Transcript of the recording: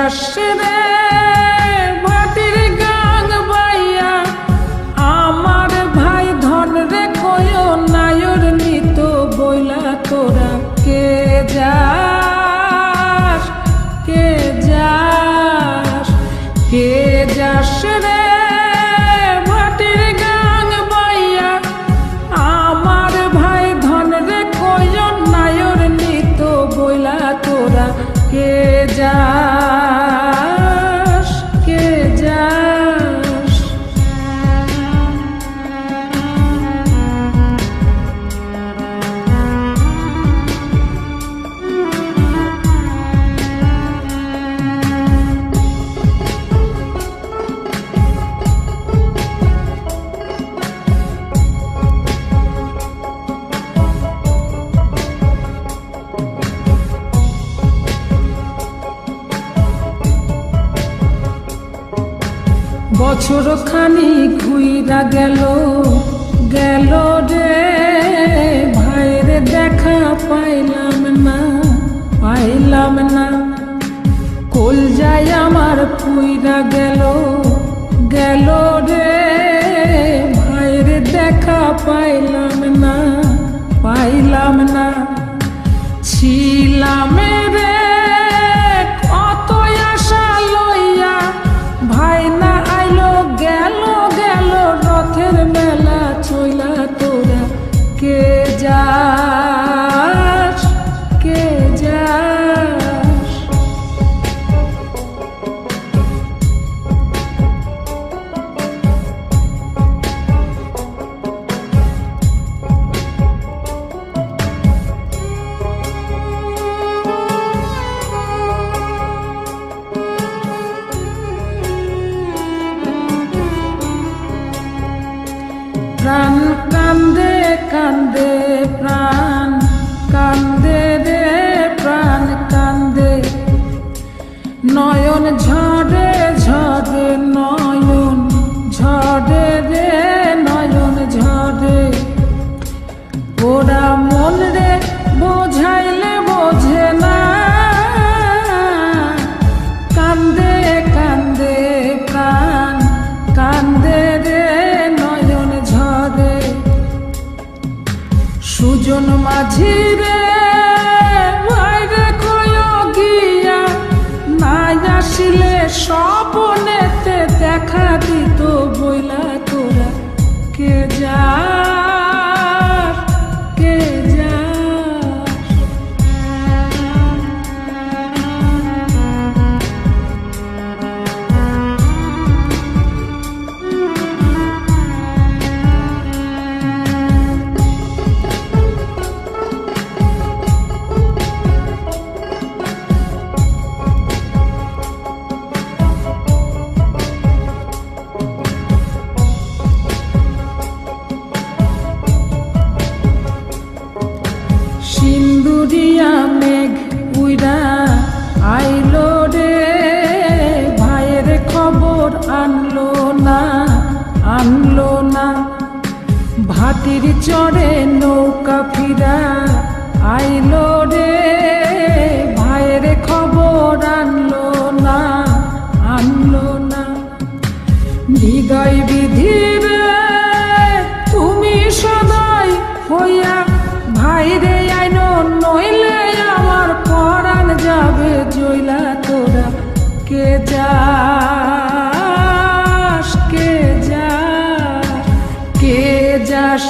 যাস রে ভাটির গাং বাইয়া আমার ভাই ধন রে কয় নায়র নিত বইলা তোরা কে যাস কে যাস কে যাস রে ভাটির গাং বাইয়া আমার ভাই ধন রে কয় নায়র নিত বইলা তোরা কে যাস কে যাস বছর খানি ঘুইরা গেল গেল রে ভাইয়ের দেখা পাইলাম না কল যায় আমার পুইরা গেল গেল রে ভাইয়ের দেখা পাইলাম না ছিলাম রে কত আশা লইয়া ভাই না আইলো গেল গেল রথের মেলা চইলা তোরা কে যাস কে যাস প্রাণ কান্দে কান্দে প্রাণ কান্দে রে প্রাণ কান্দে নয়ন ঝরে ঝরে নয়ন ঝরে রে নয়ন ঝরে ওরা মন রে বোঝাইলে বোঝে না কান্দে কান্দে প্রাণ কান্দে রে সুজন মাঝি রে ভাইরে কয় গিয়া নাই আসিলে স্বপনেতে দেখা দিত বইলা তোরা কে যাস কে যাস সিন্দুরিয়া মেঘ উইরা আইলো রে ভাইয়ের খবর আনলো না ভাটির চড়ে নৌকা ফিরা আইলো রে ভাইয়ের খবর আনলো না হৃদয় বিধির তুমি সদাই হইয়া ভাইরে আইনো নইলে আমার পরাণ যাবে জইলা তোরা কে যাস কে যাস কে যাস